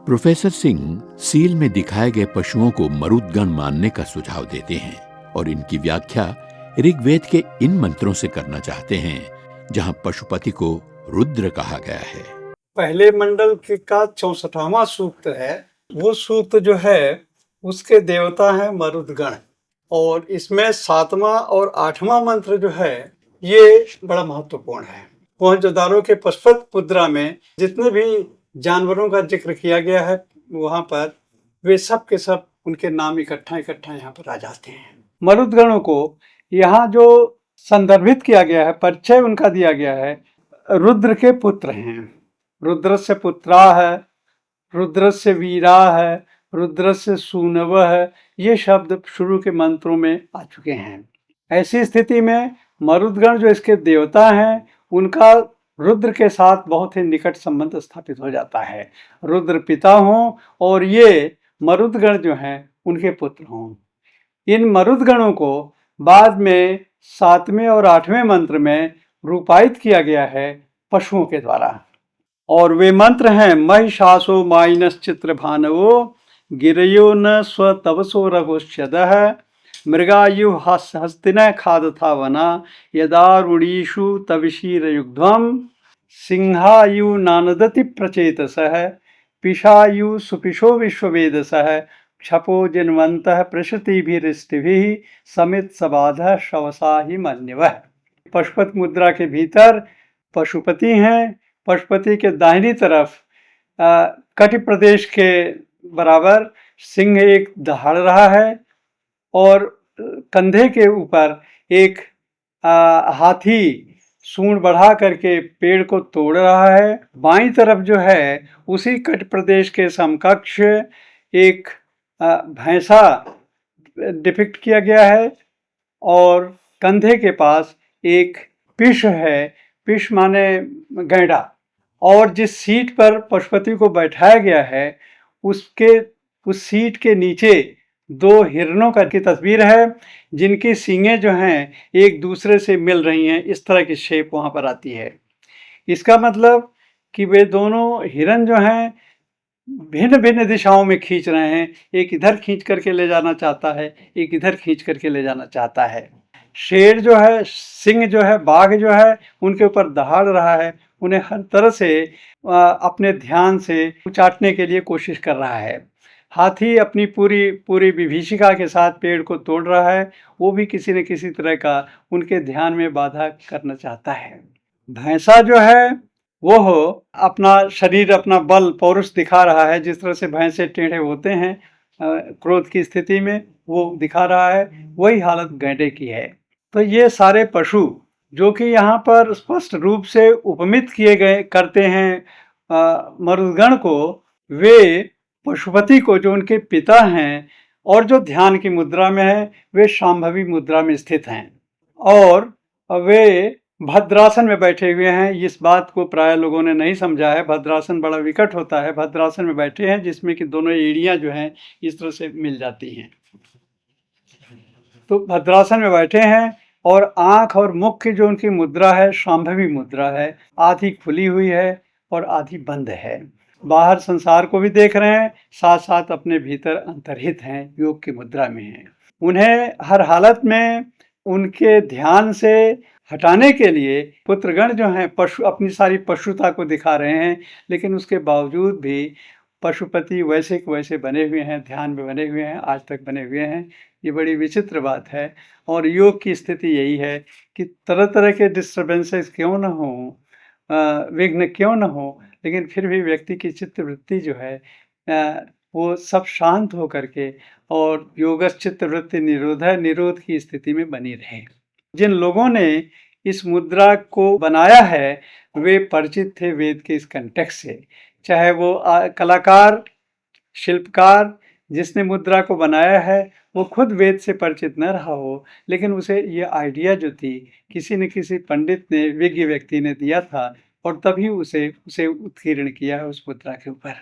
Professor Singh seal में दिखाए गए पशुओं को मरुदगण मानने का सुझाव देते हैं और इनकी व्याख्या ऋग्वेद के इन मंत्रों से करना चाहते हैं जहां पशुपति को रुद्र कहा गया है। पहले मंडल का 64वां सूक्त है। वो सूक्त जो है उसके देवता है मरुदगण, और इसमें 7वां और 8वां मंत्र जो है ये बड़ा महत्वपूर्ण है। मोहनजोदारो के पशुपत मुद्रा में जितने भी जानवरों का जिक्र किया गया है वहां पर वे सब के सब उनके नाम इकट्ठा यहाँ पर आ जाते हैं। मरुदगणों को यहाँ जो संदर्भित किया गया है, परिचय उनका दिया गया है, रुद्र के पुत्र हैं। रुद्रस्य पुत्रा है, रुद्रस्य वीरा है, रुद्रस्य सूनव है, ये शब्द शुरू के मंत्रों में आ चुके हैं। ऐसी स्थिति में मरुदगण जो इसके देवता हैं उनका रुद्र के साथ बहुत ही निकट संबंध स्थापित हो जाता है। रुद्र पिता हों और ये मरुदगण जो हैं उनके पुत्र हों। इन मरुदगणों को बाद में 7वें और 8वें मंत्र में रूपायित किया गया है पशुओं के द्वारा, और वे मंत्र हैं महिषासो माइनस चित्र भानवो गिरयो न स्वतवसो रघुष्यदः मृगायु हस्तिन खादथा वना यदारुणीषु तविशीरयुग्ध्वं सिंहायु नानदति प्रचेतसः पिशायु सुपिशो विश्ववेदसः क्षपो जिन्वन्तः प्रसृतिभिरिष्टिभिः समित सबाधः शवसा ही मन्यवः। पशुपत मुद्रा के भीतर पशुपति हैं। पशुपति के दाहिनी तरफ कटि प्रदेश के बराबर सिंह एक दहाड़ रहा है और कंधे के ऊपर एक हाथी सूंड बढ़ा करके पेड़ को तोड़ रहा है। बाईं तरफ जो है उसी कटि प्रदेश के समकक्ष एक भैंसा डिपिक्ट किया गया है और कंधे के पास एक पिश है। पिश माने गैंडा, और जिस सीट पर पशुपति को बैठाया गया है उस सीट के नीचे 2 हिरणों की तस्वीर है जिनकी सींगें जो हैं एक दूसरे से मिल रही हैं। इस तरह की शेप वहां पर आती है। इसका मतलब कि वे दोनों हिरण जो हैं भिन्न भिन्न दिशाओं में खींच रहे हैं। एक इधर खींच करके ले जाना चाहता है, एक इधर खींच करके ले जाना चाहता है। शेर जो है, सिंह जो है, बाघ जो है उनके ऊपर दहाड़ रहा है। उन्हें हर तरह से अपने ध्यान से चाटने के लिए कोशिश कर रहा है। हाथी अपनी पूरी विभीषिका के साथ पेड़ को तोड़ रहा है। वो भी किसी न किसी तरह का उनके ध्यान में बाधा करना चाहता है। भैंसा जो है वो अपना शरीर, अपना बल, पौरुष दिखा रहा है। जिस तरह से भैंसे टेढ़े होते हैं क्रोध की स्थिति में, वो दिखा रहा है। वही हालत गैंडे की है। तो ये सारे पशु जो कि यहाँ पर स्पष्ट रूप से उपमित किए गए करते हैं मरुदगण को, वे पशुपति को जो उनके पिता हैं और जो ध्यान की मुद्रा में है वे शांभवी मुद्रा में स्थित हैं और वे भद्रासन में बैठे हुए हैं। इस बात को प्राय लोगों ने नहीं समझा है। भद्रासन बड़ा विकट होता है। भद्रासन में बैठे हैं जिसमें कि दोनों एड़ियां जो हैं इस तरह से मिल जाती हैं। तो भद्रासन में बैठे हैं और आंख और मुख की जो उनकी मुद्रा है शांभवी मुद्रा है। आधी खुली हुई है और आधी बंद है। बाहर संसार को भी देख रहे हैं, साथ साथ अपने भीतर अंतर्हित हैं, योग की मुद्रा में हैं। उन्हें हर हालत में उनके ध्यान से हटाने के लिए पुत्रगण जो हैं पशु अपनी सारी पशुता को दिखा रहे हैं, लेकिन उसके बावजूद भी पशुपति वैसे के वैसे बने हुए हैं, ध्यान में बने हुए हैं, आज तक बने हुए हैं। ये बड़ी विचित्र बात है। और योग की स्थिति यही है कि तरह तरह के डिस्टर्बेंसेस क्यों न हो, विघ्न क्यों न हो, लेकिन फिर भी व्यक्ति की चित्त वृत्ति जो है वो सब शांत हो करके और योगस चित्त वृत्ति निरोध की स्थिति में बनी रहे। जिन लोगों ने इस मुद्रा को बनाया है वे परिचित थे वेद के इस कंटेक्स्ट से। चाहे वो कलाकार, शिल्पकार जिसने मुद्रा को बनाया है वो खुद वेद से परिचित न रहा हो, लेकिन उसे ये आइडिया जो थी किसी न किसी पंडित ने, विज्ञ व्यक्ति ने दिया था और तभी उसे उत्कीर्ण किया है उस मुद्रा के ऊपर।